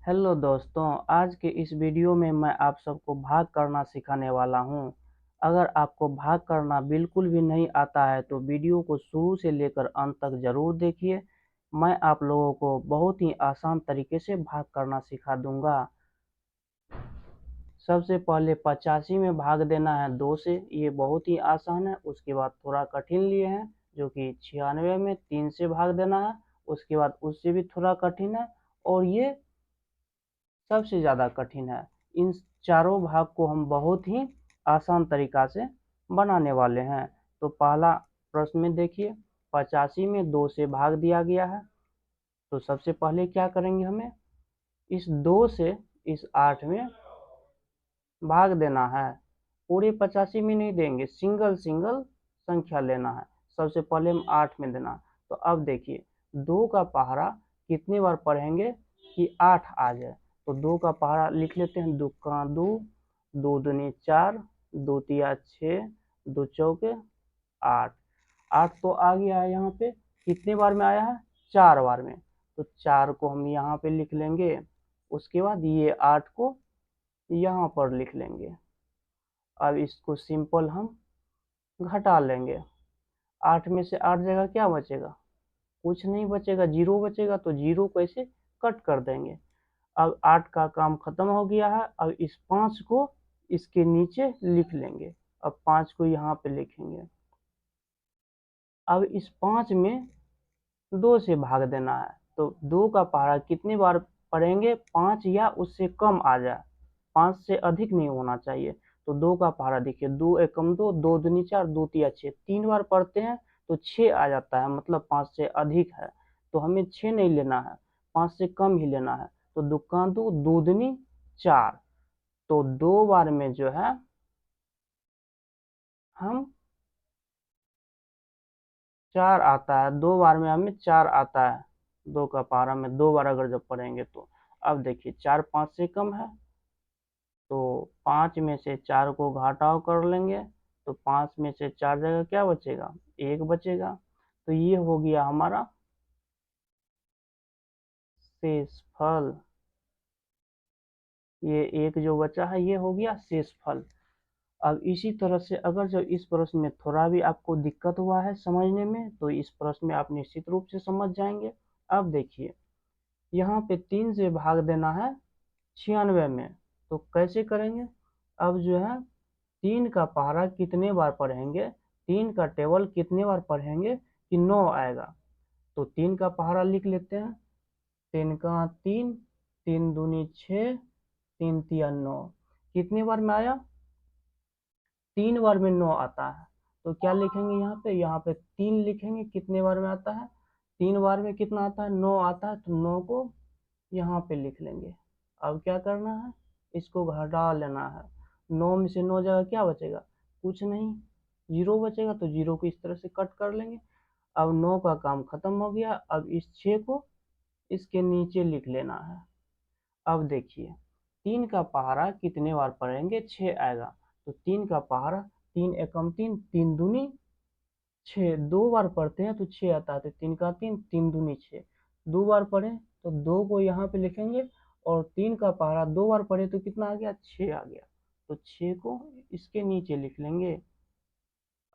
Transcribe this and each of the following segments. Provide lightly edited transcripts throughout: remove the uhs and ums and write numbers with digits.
Hello दोस्तों, आज के इस वीडियो में मैं आप सबको भाग करना सिखाने वाला हूं। अगर आपको भाग करना बिल्कुल भी नहीं आता है तो वीडियो को शुरू से लेकर अंत तक ज़रूर देखिए। मैं आप लोगों को बहुत ही आसान तरीके से भाग करना सिखा दूंगा। सबसे पहले 85 में भाग देना है 2 से, ये बहुत ही आसान है। उसके बाद थोड़ा कठिन लिए हैं जो कि 96 में 3 से भाग देना है। उसके बाद उससे भी थोड़ा कठिन है और ये सबसे ज़्यादा कठिन है। इन चारों भाग को हम बहुत ही आसान तरीका से बनाने वाले हैं। तो पहला प्रश्न में देखिए, 85 में 2 से भाग दिया गया है। तो सबसे पहले क्या करेंगे, हमें इस 2 से इस 8 में भाग देना है। पूरे 85 में नहीं देंगे, सिंगल सिंगल संख्या लेना है। सबसे पहले हम 8 में देना। तो अब देखिए 2 का पहाड़ा कितनी बार पढ़ेंगे कि 8 आ जाए। तो 2 का पहाड़ा लिख लेते हैं, 2 का 2, 2 दूनी 4, 2 तिया 6, 2 चौके 8। 8 तो आ गया है यहाँ पे, कितने बार में आया है, 4 बार में। तो 4 को हम यहाँ पे लिख लेंगे। उसके बाद ये 8 को यहाँ पर लिख लेंगे। अब इसको सिंपल हम घटा लेंगे। 8 में से 8 जगह क्या बचेगा, कुछ नहीं बचेगा, 0 बचेगा। तो 0 को ऐसे कट कर देंगे। अब 8 का काम खत्म हो गया है। अब इस 5 को इसके नीचे लिख लेंगे। अब 5 को यहाँ पे लिखेंगे। अब इस 5 में 2 से भाग देना है। तो 2 का पहाड़ा कितनी बार पढ़ेंगे, 5 या उससे कम आ जाए, 5 से अधिक नहीं होना चाहिए। तो 2 का पहाड़ा देखिए, 2 एकम 2, 2 दूनी 4, 2 तिया 6, 3 बार पढ़ते हैं तो 6 आ जाता है, मतलब 5 से अधिक है। तो हमें 6 नहीं लेना है, 5 से कम ही लेना है। तो दुक्का 2, 2 दूनी 4। तो 2 बार में जो है हम 4 आता है, 2 बार में हमें 4 आता है। 2 का पहाड़ा में 2 बार अगर जब पढ़ेंगे तो अब देखिए 4 5 से कम है। तो 5 में से 4 को घटाव कर लेंगे। तो 5 में से 4 जगह क्या बचेगा, 1 बचेगा। तो ये हो गया हमारा शेषफल। ये एक जो बचा है ये हो गया शेषफल। अब इसी तरह से अगर जो इस प्रश्न में थोड़ा भी आपको दिक्कत हुआ है समझने में, तो इस प्रश्न में आप निश्चित रूप से समझ जाएंगे। अब देखिए यहाँ पे 3 से भाग देना है 96 में। तो कैसे करेंगे, अब जो है 3 का पहाड़ा कितने बार पढ़ेंगे, 3 का टेबल कितने बार पढ़ेंगे कि 9 आएगा। तो 3 का पहाड़ा लिख लेते हैं, 3 का 3, 3 दूनी 6, 3 तिया 9। कितने बार में आया, 3 बार में 9 आता है। तो क्या लिखेंगे यहाँ पे 3 लिखेंगे, कितने बार में आता है, 3 बार में कितना आता है, 9 आता है। तो 9 को यहाँ पे लिख लेंगे। अब क्या करना है, इसको घटा लेना है। 9 में से 9 जगह क्या बचेगा, कुछ नहीं, 0 बचेगा। तो 0 को इस तरह से कट कर लेंगे। अब 9 का काम खत्म हो गया। अब इस 6 को इसके नीचे लिख लेना है। अब देखिए 3 का पहाड़ा कितने बार पढ़ेंगे, 6 आएगा। तो 3 का पहाड़ा 3 एकम 3, 3 दूनी 6, 2 बार पढ़ते हैं तो 6 आता है। तो 3 का 3, 3 दूनी 6, 2 बार पढ़े तो 2 को यहाँ पे लिखेंगे। और 3 का पहाड़ा 2 बार पढ़े तो कितना आ गया, 6 आ गया। तो 6 को इसके नीचे लिख लेंगे।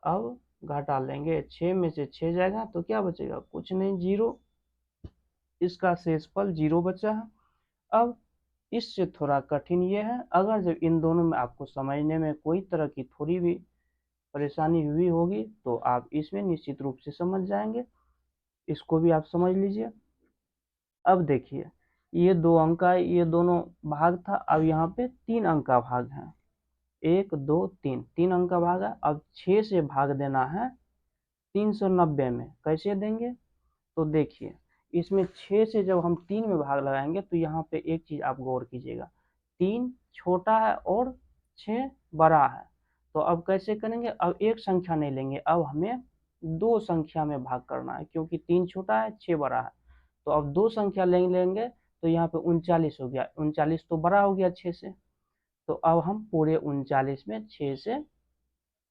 अब घटा लेंगे, 6 में से 6 जाएगा तो क्या बचेगा, कुछ नहीं, 0। इसका शेषफल 0 बचा है। अब इससे थोड़ा कठिन ये है, अगर जब इन दोनों में आपको समझने में कोई तरह की थोड़ी भी परेशानी हुई होगी तो आप इसमें निश्चित रूप से समझ जाएंगे। इसको भी आप समझ लीजिए। अब देखिए ये 2 अंक का ये दोनों भाग था। अब यहाँ पे 3 अंक का भाग है, 1 2 3, 3 अंक का भाग है। अब 6 से भाग देना है 390 में। कैसे देंगे, तो देखिए इसमें 6 से जब हम 3 में भाग लगाएंगे तो यहाँ पे एक चीज आप गौर कीजिएगा, 3 छोटा है और 6 बड़ा है। तो अब कैसे करेंगे, अब एक संख्या नहीं लेंगे, अब हमें 2 संख्या में भाग करना है, क्योंकि 3 छोटा है 6 बड़ा है। तो अब 2 संख्या लेंगे। तो यहाँ पे 39 हो गया, 39 तो बड़ा हो गया 6 से। तो अब हम पूरे 39 में 6 से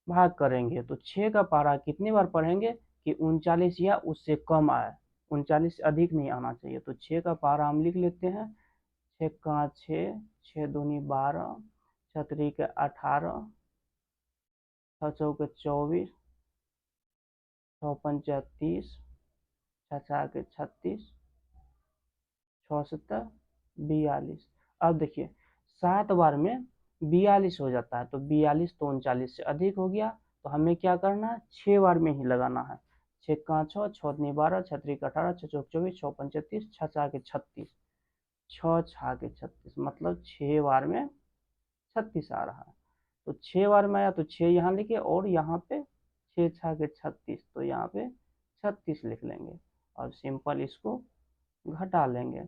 भाग करेंगे। तो 6 का पारा कितनी बार पढ़ेंगे कि 39 या उससे कम आए, 39 से अधिक नहीं आना चाहिए। तो 6 का पारा हम लिख लेते हैं, 6 6, 6 दूनी 12, 6 3 18, 6 4 24, 6 5 30, 6 4 36, 6 7 42। अब देखिए 7 बार में 42 हो जाता है, तो 42 तो 39 से अधिक हो गया, तो हमें क्या करना है, 6 बार में ही लगाना है। 6 का 6, 6 दूनी 12, 6 3 18, 6 4 24, 6 5 30, 6 4 36, 6 6 36, मतलब 6 बार में 36 आ रहा है। तो 6 बार में आया तो 6 यहाँ लिखे, और यहाँ पे 6 6 36, तो यहाँ पे 36 लिख लेंगे और सिंपल इसको घटा लेंगे।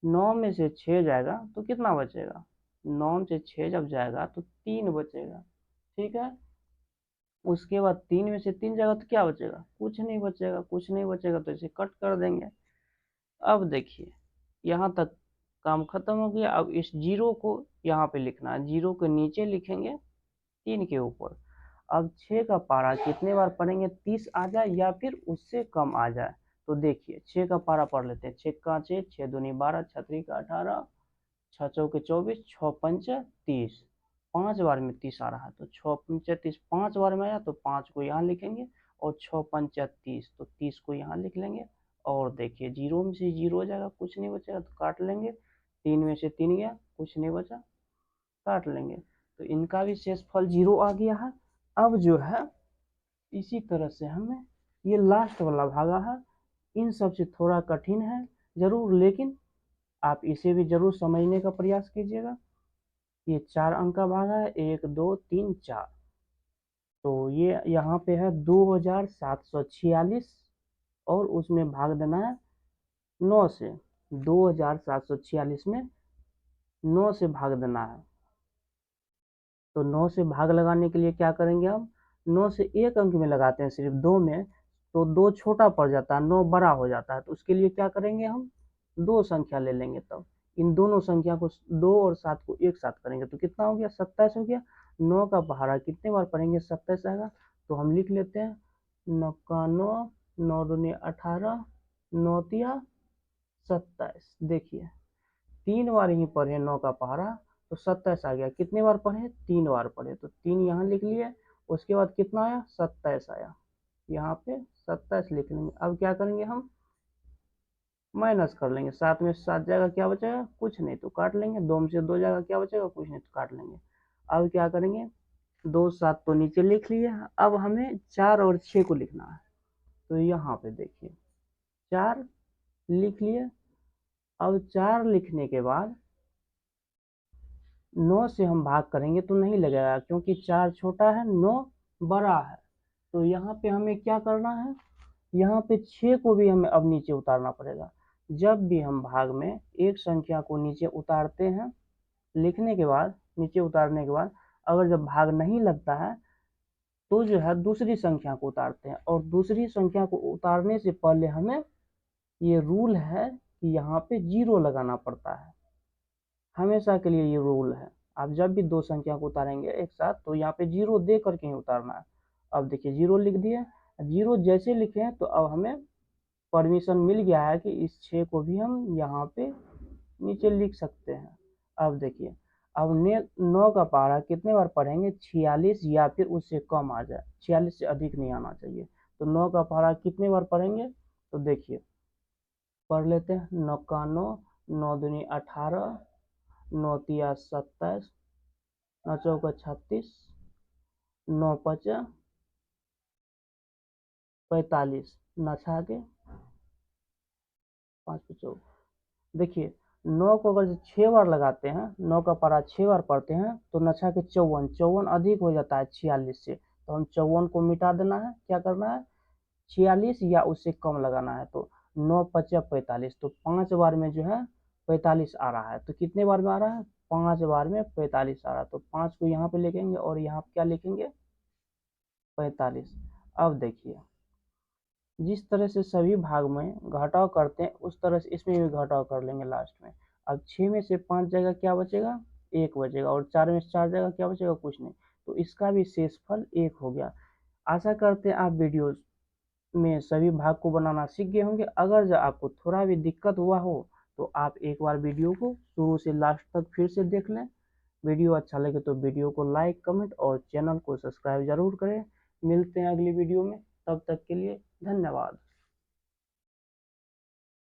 9 में से 6 जाएगा तो कितना बचेगा, 9 से 6 जब जाएगा तो 3 बचेगा, ठीक है। उसके बाद 3 में से 3 जाएगा तो क्या बचेगा, कुछ नहीं बचेगा, कुछ नहीं बचेगा तो इसे कट कर देंगे। अब देखिए यहाँ तक काम खत्म हो गया। अब इस जीरो को यहाँ पे लिखना है, जीरो के नीचे लिखेंगे 3 के ऊपर। अब 6 का पारा कितने बार पढ़ेंगे, 30 आ जाए या फिर उससे कम आ जाए। तो देखिए 6 का पारा पढ़ लेते हैं। 6 का 6, 6 दूनी 12, 6 3 का 18, 6 चौके 24, 6 5 30, 5 बार में 30 आ रहा है, तो 6 5 30 5 बार में आया तो 5 को यहाँ लिखेंगे, और 6 5 30, तो 30 को यहाँ लिख लेंगे। और देखिए जीरो में से जीरो हो जाएगा, कुछ नहीं बचेगा तो काट लेंगे। 3 में से 3 गया, कुछ नहीं बचा, काट लेंगे। तो इनका भी शेषफल जीरो आ गया है। अब जो है इसी तरह से हमें ये लास्ट वाला भागा है, इन सब से थोड़ा कठिन है जरूर, लेकिन आप इसे भी जरूर समझने का प्रयास कीजिएगा। ये 4 अंक का भागा है, 1 2 3 4, तो ये यहाँ पे है 2746, और उसमें भाग देना है 9 से। 2746 में 9 से भाग देना है। तो 9 से भाग लगाने के लिए क्या करेंगे हम, 9 से एक अंक में लगाते हैं सिर्फ, 2 में तो 2 छोटा पड़ जाता है, 9 बड़ा हो जाता है। तो उसके लिए क्या करेंगे हम, 2 संख्या ले लेंगे। तब इन दोनों संख्या को 2 और 7 को एक साथ करेंगे तो कितना हो गया, 27 हो गया। 9 का पहाड़ा कितने बार पढ़ेंगे, 27 आएगा। तो हम लिख लेते हैं 9 का 9, 9 दूनी 18, 9 तिया 27। देखिए 3 बार ही पढ़े 9 का पहाड़ा, तो 27 आ गया। कितने बार पढ़े, 3 बार पढ़े, तो 3 यहाँ लिख लिए। उसके बाद कितना आया, 27 आया, यहाँ पे 27 लिख लेंगे। अब क्या करेंगे हम, माइनस कर लेंगे। 7 में 7 जाएगा, क्या बचेगा, कुछ नहीं, तो काट लेंगे। 2 में से 2 जाएगा, क्या बचेगा, कुछ नहीं, तो काट लेंगे। अब क्या करेंगे, 2 7 तो नीचे लिख लिए। अब हमें 4 और 6 को लिखना है। तो यहाँ पे देखिए 4 लिख लिए। अब 4 लिखने के बाद 9 से हम भाग करेंगे तो नहीं लगेगा, क्योंकि 4 छोटा है, 9 बड़ा है। तो यहाँ पे हमें क्या करना है, यहाँ पे 6 को भी हमें अब नीचे उतारना पड़ेगा। जब भी हम भाग में एक संख्या को नीचे उतारते हैं, लिखने के बाद, नीचे उतारने के बाद अगर जब भाग नहीं लगता है तो जो है दूसरी संख्या को उतारते हैं। और दूसरी संख्या को उतारने से पहले हमें ये रूल है कि यहाँ पे जीरो लगाना पड़ता है, हमेशा के लिए ये रूल है। आप जब भी दो संख्या को उतारेंगे एक साथ तो यहाँ पे जीरो दे करके ही उतारना है। अब देखिए जीरो लिख दिए। जीरो जैसे लिखे हैं तो अब हमें परमिशन मिल गया है कि इस 6 को भी हम यहाँ पे नीचे लिख सकते हैं। अब देखिए अब 9 का पहाड़ा कितने बार पढ़ेंगे, 46 या फिर उससे कम आ जाए, 46 से अधिक नहीं आना चाहिए। तो 9 का पहाड़ा कितने बार पढ़ेंगे, तो देखिए पढ़ लेते हैं। 9 का 9, 9 दूनी 18, 9 तिया 27, 9 चौका 36, 9 पचा 45, न छा के 5 पचो। देखिए 9 को अगर 6 बार लगाते हैं, 9 का पारा 6 बार पढ़ते हैं तो नछा के 54, 54 अधिक हो जाता है 46 से, तो हम 54 को मिटा देना है। क्या करना है, 46 या उससे कम लगाना है। तो 9 पचा 45, तो 5 बार में जो है 45 आ रहा है। तो कितने बार में आ रहा है, 5 बार में 45 आ रहा है। तो 5 को यहाँ पे लिखेंगे और यहाँ पे क्या लिखेंगे, 45। अब देखिए जिस तरह से सभी भाग में घटाव करते हैं उस तरह से इसमें भी घटाव कर लेंगे लास्ट में। अब 6 में से 5 जगह क्या बचेगा, 1 बचेगा, और 4 में से 4 जगह क्या बचेगा, कुछ नहीं। तो इसका भी शेषफल 1 हो गया। आशा करते हैं आप वीडियो में सभी भाग को बनाना सीख गए होंगे। अगर जो आपको थोड़ा भी दिक्कत हुआ हो तो आप एक बार वीडियो को शुरू से लास्ट तक फिर से देख लें। वीडियो अच्छा लगे तो वीडियो को लाइक, कमेंट और चैनल को सब्सक्राइब ज़रूर करें। मिलते हैं अगली वीडियो में, तब तक के लिए धन्यवाद।